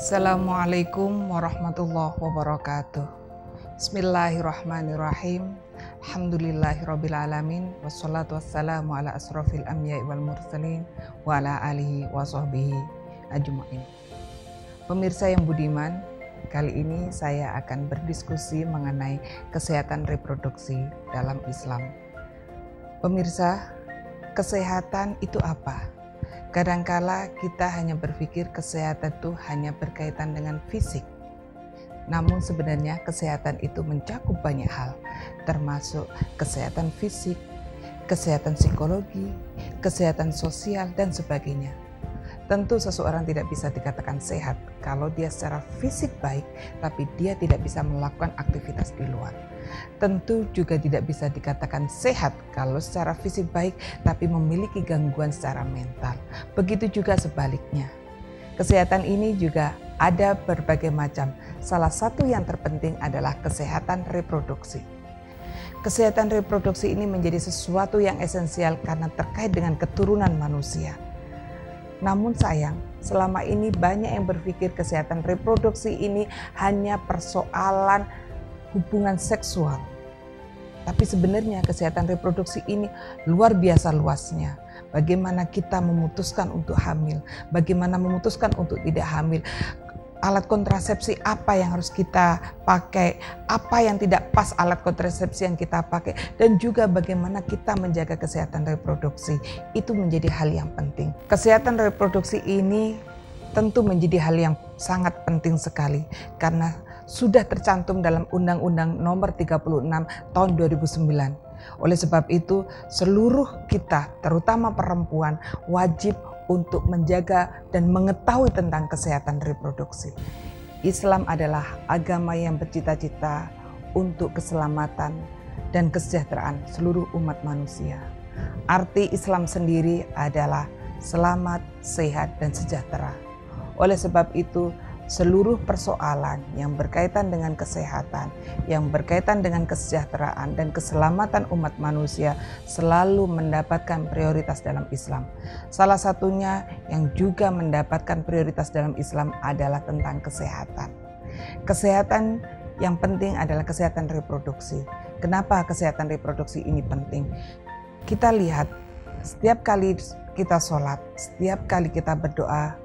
Assalamualaikum warahmatullahi wabarakatuh. Bismillahirrahmanirrahim. Alhamdulillahirrabbilalamin. Wassalatu wassalamu ala asrafil anbiya'i wal mursalin wa ala alihi wa sahbihi ajma'in. Pemirsa yang budiman, kali ini saya akan berdiskusi mengenai kesehatan reproduksi dalam Islam. Pemirsa, kesehatan itu apa? Kadangkala kita hanya berpikir kesehatan itu hanya berkaitan dengan fisik. Namun sebenarnya kesehatan itu mencakup banyak hal, termasuk kesehatan fisik, kesehatan psikologi, kesehatan sosial, dan sebagainya. Tentu seseorang tidak bisa dikatakan sehat kalau dia secara fisik baik, tapi dia tidak bisa melakukan aktivitas di luar. Tentu juga tidak bisa dikatakan sehat kalau secara fisik baik, tapi memiliki gangguan secara mental. Begitu juga sebaliknya. Kesehatan ini juga ada berbagai macam. Salah satu yang terpenting adalah kesehatan reproduksi. Kesehatan reproduksi ini menjadi sesuatu yang esensial karena terkait dengan keturunan manusia. Namun sayang, selama ini banyak yang berpikir kesehatan reproduksi ini hanya persoalan hubungan seksual. Tapi sebenarnya kesehatan reproduksi ini luar biasa luasnya. Bagaimana kita memutuskan untuk hamil, bagaimana memutuskan untuk tidak hamil, alat kontrasepsi apa yang harus kita pakai, apa yang tidak pas alat kontrasepsi yang kita pakai, dan juga bagaimana kita menjaga kesehatan reproduksi. Itu menjadi hal yang penting. Kesehatan reproduksi ini tentu menjadi hal yang sangat penting sekali karena sudah tercantum dalam Undang-Undang Nomor 36 Tahun 2009. Oleh sebab itu, seluruh kita, terutama perempuan, wajib untuk menjaga dan mengetahui tentang kesehatan reproduksi. Islam adalah agama yang bercita-cita untuk keselamatan dan kesejahteraan seluruh umat manusia. Arti Islam sendiri adalah selamat, sehat, dan sejahtera. Oleh sebab itu, seluruh persoalan yang berkaitan dengan kesehatan, yang berkaitan dengan kesejahteraan dan keselamatan umat manusia selalu mendapatkan prioritas dalam Islam. Salah satunya yang juga mendapatkan prioritas dalam Islam adalah tentang kesehatan. Kesehatan yang penting adalah kesehatan reproduksi. Kenapa kesehatan reproduksi ini penting? Kita lihat setiap kali kita sholat, setiap kali kita berdoa,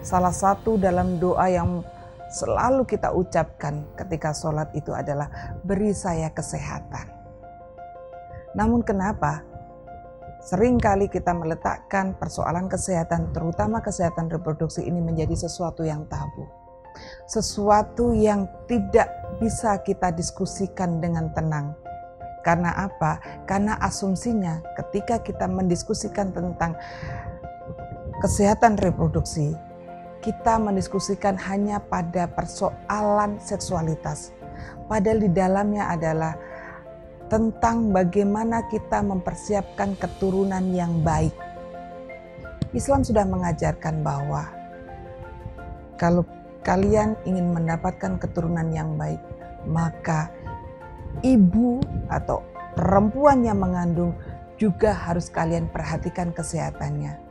salah satu dalam doa yang selalu kita ucapkan ketika sholat itu adalah beri saya kesehatan. Namun kenapa seringkali kita meletakkan persoalan kesehatan, terutama kesehatan reproduksi ini menjadi sesuatu yang tabu. Sesuatu yang tidak bisa kita diskusikan dengan tenang. Karena apa? Karena asumsinya ketika kita mendiskusikan tentang kesehatan reproduksi, kita mendiskusikan hanya pada persoalan seksualitas. Padahal di dalamnya adalah tentang bagaimana kita mempersiapkan keturunan yang baik. Islam sudah mengajarkan bahwa kalau kalian ingin mendapatkan keturunan yang baik, maka ibu atau perempuan yang mengandung juga harus kalian perhatikan kesehatannya.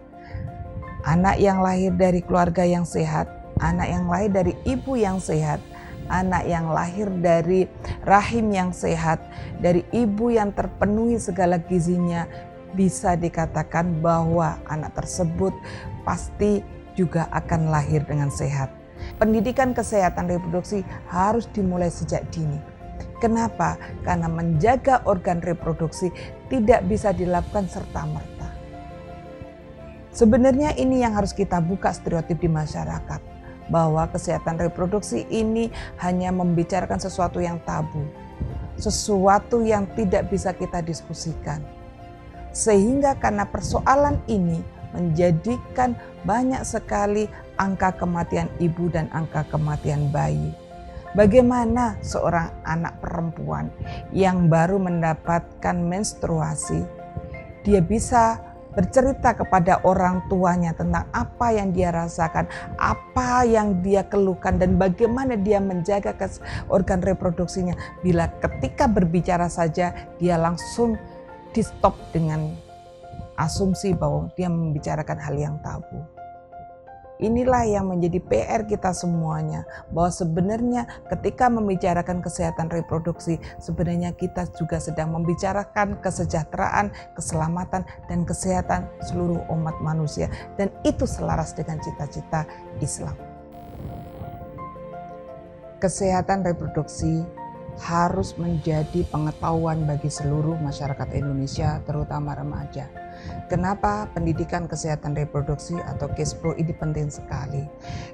Anak yang lahir dari keluarga yang sehat, anak yang lahir dari ibu yang sehat, anak yang lahir dari rahim yang sehat, dari ibu yang terpenuhi segala gizinya, bisa dikatakan bahwa anak tersebut pasti juga akan lahir dengan sehat. Pendidikan kesehatan reproduksi harus dimulai sejak dini. Kenapa? Karena menjaga organ reproduksi tidak bisa dilakukan serta-merta. Sebenarnya ini yang harus kita buka stereotip di masyarakat, bahwa kesehatan reproduksi ini hanya membicarakan sesuatu yang tabu, sesuatu yang tidak bisa kita diskusikan. Sehingga karena persoalan ini menjadikan banyak sekali angka kematian ibu dan angka kematian bayi. Bagaimana seorang anak perempuan yang baru mendapatkan menstruasi, dia bisa bercerita kepada orang tuanya tentang apa yang dia rasakan, apa yang dia keluhkan, dan bagaimana dia menjaga organ reproduksinya. Bila ketika berbicara saja, dia langsung di stop dengan asumsi bahwa dia membicarakan hal yang tabu. Inilah yang menjadi PR kita semuanya, bahwa sebenarnya ketika membicarakan kesehatan reproduksi, sebenarnya kita juga sedang membicarakan kesejahteraan, keselamatan, dan kesehatan seluruh umat manusia. Dan itu selaras dengan cita-cita Islam. Kesehatan reproduksi harus menjadi pengetahuan bagi seluruh masyarakat Indonesia, terutama remaja. Kenapa pendidikan kesehatan reproduksi atau KESPRO ini penting sekali?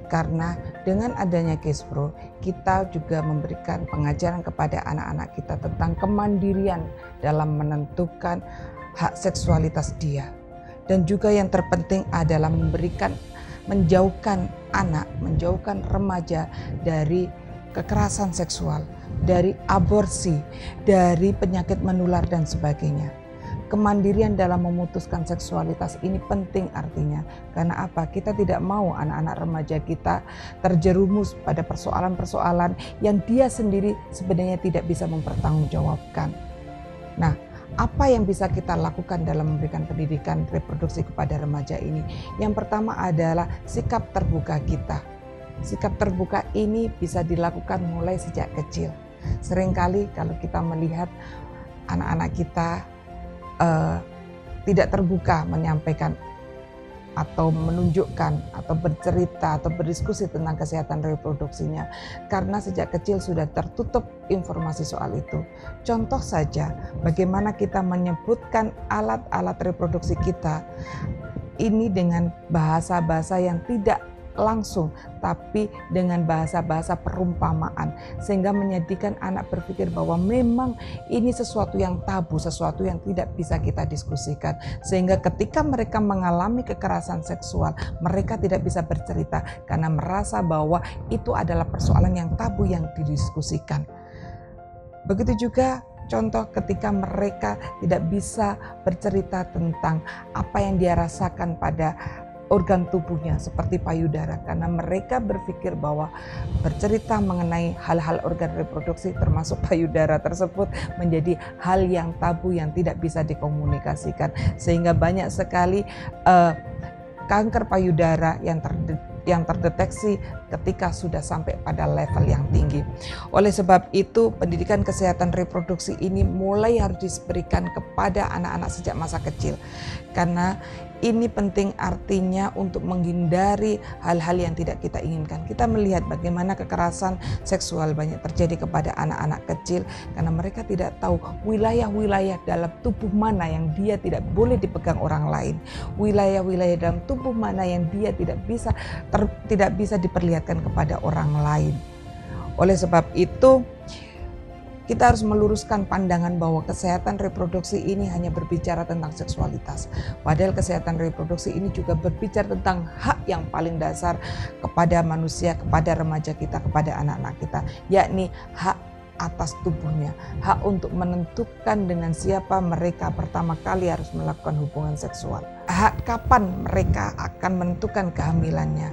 Karena dengan adanya KESPRO, kita juga memberikan pengajaran kepada anak-anak kita tentang kemandirian dalam menentukan hak seksualitas dia. Dan juga yang terpenting adalah menjauhkan remaja dari kekerasan seksual, dari aborsi, dari penyakit menular dan sebagainya. Kemandirian dalam memutuskan seksualitas ini penting artinya. Karena apa? Kita tidak mau anak-anak remaja kita terjerumus pada persoalan-persoalan yang dia sendiri sebenarnya tidak bisa mempertanggungjawabkan. Nah, apa yang bisa kita lakukan dalam memberikan pendidikan reproduksi kepada remaja ini? Yang pertama adalah sikap terbuka kita. Sikap terbuka ini bisa dilakukan mulai sejak kecil. Seringkali kalau kita melihat anak-anak kita tidak terbuka menyampaikan atau menunjukkan atau bercerita atau berdiskusi tentang kesehatan reproduksinya karena sejak kecil sudah tertutup informasi soal itu. Contoh saja bagaimana kita menyebutkan alat-alat reproduksi kita ini dengan bahasa-bahasa yang tidak langsung tapi dengan bahasa-bahasa perumpamaan sehingga menjadikan anak berpikir bahwa memang ini sesuatu yang tabu, sesuatu yang tidak bisa kita diskusikan, sehingga ketika mereka mengalami kekerasan seksual mereka tidak bisa bercerita karena merasa bahwa itu adalah persoalan yang tabu yang didiskusikan. Begitu juga contoh ketika mereka tidak bisa bercerita tentang apa yang dia rasakan pada organ tubuhnya seperti payudara karena mereka berpikir bahwa bercerita mengenai hal-hal organ reproduksi termasuk payudara tersebut menjadi hal yang tabu yang tidak bisa dikomunikasikan sehingga banyak sekali kanker payudara yang terdeteksi ketika sudah sampai pada level yang tinggi. Oleh sebab itu, pendidikan kesehatan reproduksi ini mulai harus diberikan kepada anak-anak sejak masa kecil. Karena ini penting artinya untuk menghindari hal-hal yang tidak kita inginkan. Kita melihat bagaimana kekerasan seksual banyak terjadi kepada anak-anak kecil karena mereka tidak tahu wilayah-wilayah dalam tubuh mana yang dia tidak boleh dipegang orang lain. Wilayah-wilayah dalam tubuh mana yang dia tidak bisa diperlihatkan kepada orang lain. Oleh sebab itu, kita harus meluruskan pandangan bahwa kesehatan reproduksi ini hanya berbicara tentang seksualitas. Padahal kesehatan reproduksi ini juga berbicara tentang hak yang paling dasar kepada manusia, kepada remaja kita, kepada anak-anak kita, yakni hak atas tubuhnya, hak untuk menentukan dengan siapa mereka pertama kali harus melakukan hubungan seksual, hak kapan mereka akan menentukan kehamilannya,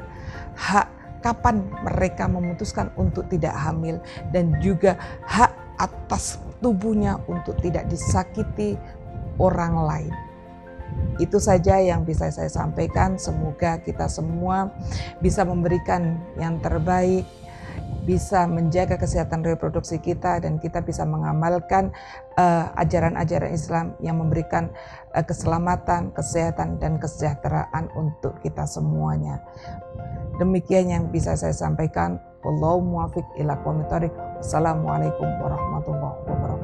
hak kapan mereka memutuskan untuk tidak hamil, dan juga hak atas tubuhnya untuk tidak disakiti orang lain. Itu saja yang bisa saya sampaikan. Semoga kita semua bisa memberikan yang terbaik, bisa menjaga kesehatan reproduksi kita, dan kita bisa mengamalkan ajaran-ajaran Islam yang memberikan keselamatan, kesehatan, dan kesejahteraan untuk kita semuanya. Demikian yang bisa saya sampaikan. Wallahu muwaffiq ila aqwamit thoriq. Wassalamualaikum warahmatullahi wabarakatuh.